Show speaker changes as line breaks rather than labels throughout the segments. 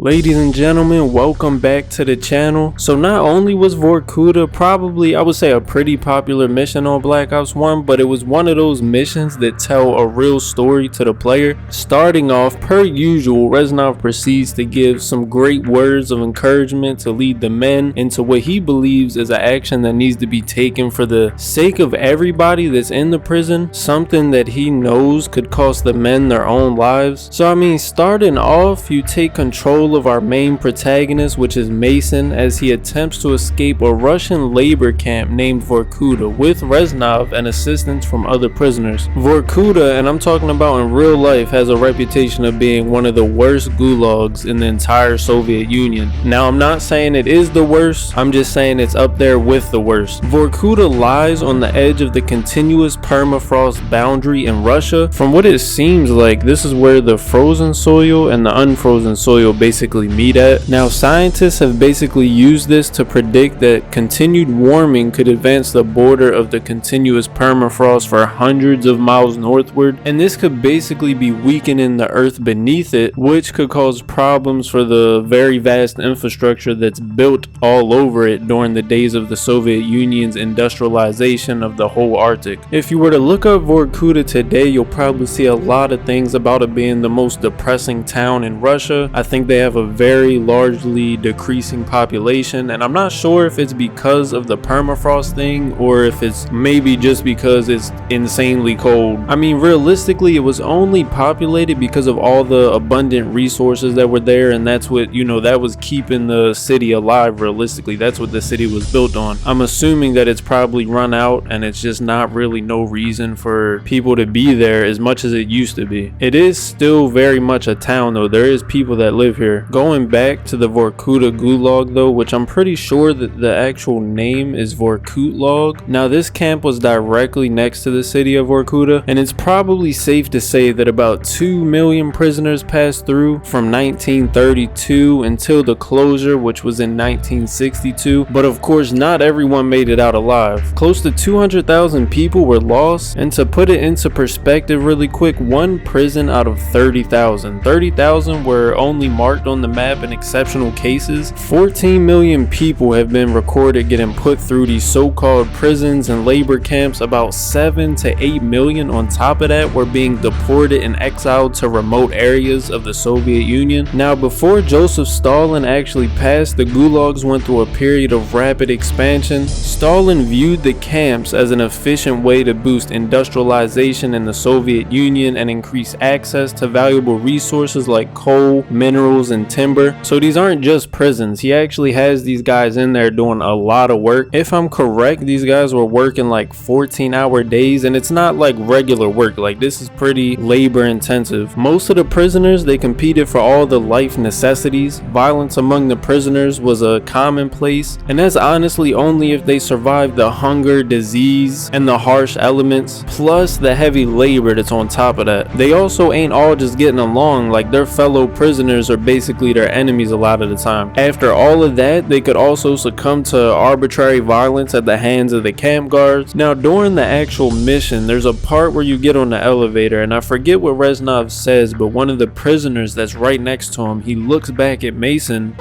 Ladies and gentlemen, welcome back to the channel. So not only was VORKUTA probably, I would say, a pretty popular mission on Black Ops 1, but it was one of those missions that tell a real story to the player. Starting off, per usual, Reznov proceeds to give some great words of encouragement to lead the men into what he believes is an action that needs to be taken for the sake of everybody that's in the prison, something that he knows could cost the men their own lives. So I mean, starting off, you take control of our main protagonist, which is Mason, as he attempts to escape a Russian labor camp named VORKUTA with Reznov and assistance from other prisoners. VORKUTA, and I'm talking about in real life, has a reputation of being one of the worst gulags in the entire Soviet Union. Now, I'm not saying it is the worst, I'm just saying it's up there with the worst. VORKUTA lies on the edge of the continuous permafrost boundary in Russia. From what it seems like, this is where the frozen soil and the unfrozen soil basically meet at. Now, scientists have basically used this to predict that continued warming could advance the border of the continuous permafrost for hundreds of miles northward, and this could basically be weakening the earth beneath it, which could cause problems for the very vast infrastructure that's built all over it during the days of the Soviet Union's industrialization of the whole Arctic. If you were to look up VORKUTA today, you'll probably see a lot of things about it being the most depressing town in Russia. I think they have a very largely decreasing population, and I'm not sure if it's because of the permafrost thing or if it's maybe just because it's insanely cold. I mean, realistically, it was only populated because of all the abundant resources that were there, and that's what, that was keeping the city alive. Realistically, that's what the city was built on. I'm assuming that it's probably run out and it's just not really no reason for people to be there as much as it used to be. It is still very much a town though. There is people that live here. Going back to the VORKUTA gulag though, which I'm pretty sure that the actual name is Vorkutlag. Now, this camp was directly next to the city of VORKUTA, and it's probably safe to say that about 2 million prisoners passed through from 1932 until the closure, which was in 1962. But of course, not everyone made it out alive. Close to 200,000 people were lost, and to put it into perspective really quick, one prison out of 30,000 were only marked on the map in exceptional cases. 14 million people have been recorded getting put through these so-called prisons and labor camps. About 7 to 8 million on top of that were being deported and exiled to remote areas of the Soviet Union. Now, before Joseph Stalin actually passed, the gulags went through a period of rapid expansion. Stalin viewed the camps as an efficient way to boost industrialization in the Soviet Union and increase access to valuable resources like coal, minerals, and timber. So these aren't just prisons. He actually has these guys in there doing a lot of work. If I'm correct, these guys were working like 14-hour days, and it's not like regular work. Like, this is pretty labor intensive. Most of the prisoners, they competed for all the life necessities. Violence among the prisoners was a commonplace, and that's honestly only if they survived the hunger, disease, and the harsh elements, plus the heavy labor that's on top of that. They also ain't all just getting along. Like, their fellow prisoners are basically their enemies a lot of the time. After all of that, they could also succumb to arbitrary violence at the hands of the camp guards. Now, during the actual mission, there's a part where you get on the elevator, and I forget what Reznov says, but one of the prisoners that's right next to him, he looks back at Mason.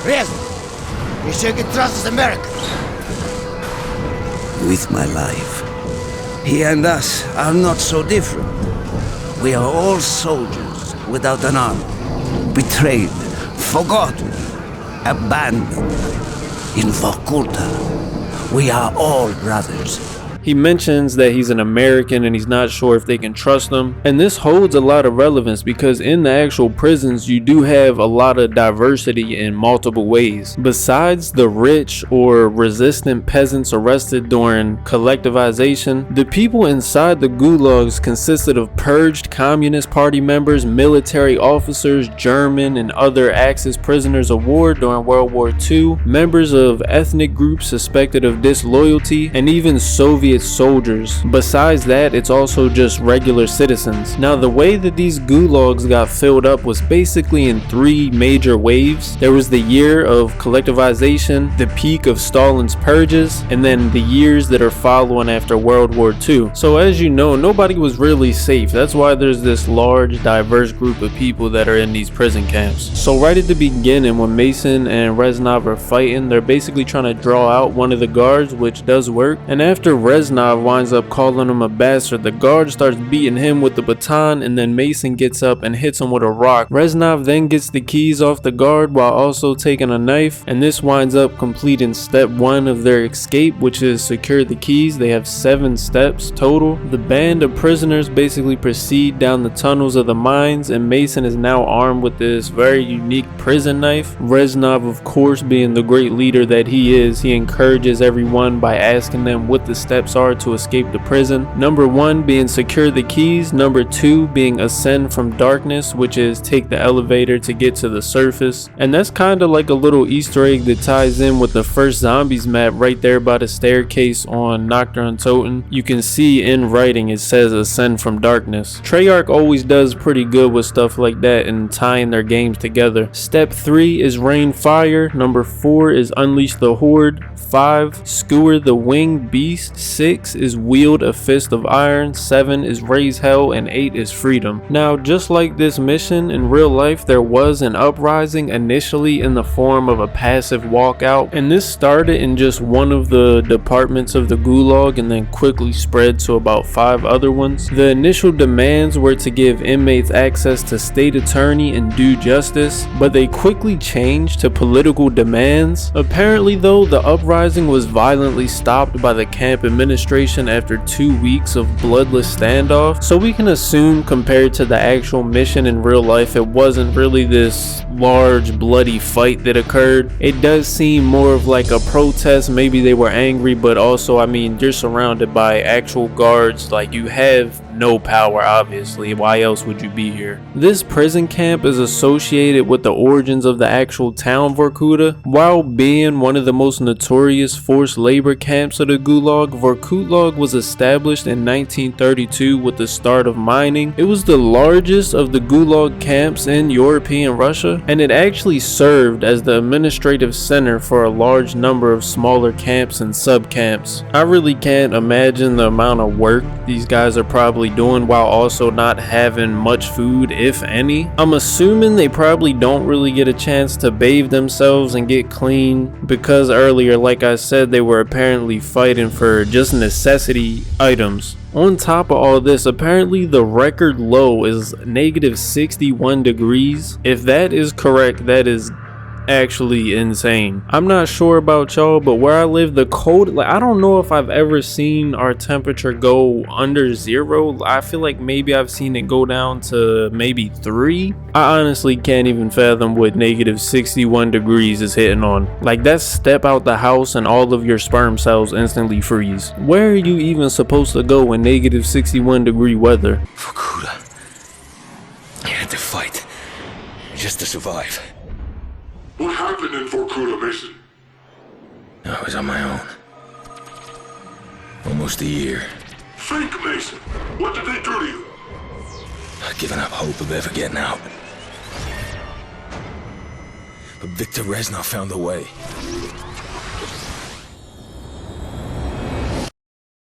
Reznov, you sure can trust America.
With my life. He and us are not so different. We are all soldiers without an army, betrayed, forgotten, abandoned. In VORKUTA, we are all brothers.
He mentions that he's an American and he's not sure if they can trust him. And this holds a lot of relevance because in the actual prisons, you do have a lot of diversity in multiple ways. Besides the rich or resistant peasants arrested during collectivization, the people inside the gulags consisted of purged Communist Party members, military officers, German and other Axis prisoners of war during World War II, members of ethnic groups suspected of disloyalty, and even Soviet Soviet soldiers. Besides that, it's also just regular citizens. Now, the way that these gulags got filled up was basically in 3 major waves. There was the year of collectivization, the peak of Stalin's purges, and then the years that are following after World War II. So as you know, nobody was really safe. That's why there's this large, diverse group of people that are in these prison camps. So right at the beginning, when Mason and Reznov are fighting, they're basically trying to draw out one of the guards, which does work. And after Reznov winds up calling him a bastard, the guard starts beating him with the baton, and then Mason gets up and hits him with a rock. Reznov then gets the keys off the guard while also taking a knife, and this winds up completing step 1 of their escape, which is secure the keys. They have 7 steps total. The band of prisoners basically proceed down the tunnels of the mines, and Mason is now armed with this very unique prison knife. Reznov, of course, being the great leader that he is, he encourages everyone by asking them what the steps are to escape the prison. Number 1 being secure the keys, number 2 being ascend from darkness, which is take the elevator to get to the surface. And that's kind of like a little Easter egg that ties in with the first Zombies map right there by the staircase on Nocturne Toten. You can see in writing it says ascend from darkness. Treyarch always does pretty good with stuff like that and tying their games together. Step 3 is rain fire, number 4 is unleash the horde, 5 skewer the winged beast, 6 is wield a fist of iron, 7 is raise hell, and 8 is freedom. Now, just like this mission in real life, there was an uprising initially in the form of a passive walkout, and this started in just one of the departments of the gulag and then quickly spread to about 5 other ones. The initial demands were to give inmates access to state attorney and due justice, but they quickly changed to political demands. Apparently though, the uprising was violently stopped by the camp administration after 2 weeks of bloodless standoff, so we can assume compared to the actual mission in real life, it wasn't really this large bloody fight that occurred. It does seem more of like a protest. Maybe they were angry, but also, I mean, you're surrounded by actual guards, like you have no power, obviously. Why else would you be here? This prison camp is associated with the origins of the actual town Vorkuta. While being one of the most notorious forced labor camps of the Gulag, Vorkuta was established in 1932 with the start of mining. It was the largest of the Gulag camps in European Russia, and it actually served as the administrative center for a large number of smaller camps and sub-camps. I really can't imagine the amount of work these guys are probably doing while also not having much food, if any. I'm assuming they probably don't really get a chance to bathe themselves and get clean, because earlier, like I said, they were apparently fighting for just necessity items. On top of all this, apparently the record low is -61 degrees. If that is correct, that is actually insane. I'm not sure about y'all, but where I live, the cold, like, I don't know if I've ever seen our temperature go under 0. I feel like maybe I've seen it go down to maybe 3. I honestly can't even fathom what -61 degrees is hitting on. Like, that's step out the house and all of your sperm cells instantly freeze. Where are you even supposed to go in -61 degree weather?
Vorkuta. I had to fight just to survive.
What happened in Vorkuta, Mason?
I was on my own. Almost a year.
Think, Mason. What did they do to you?
I'd given up hope of ever getting out. But Viktor Reznov found a way.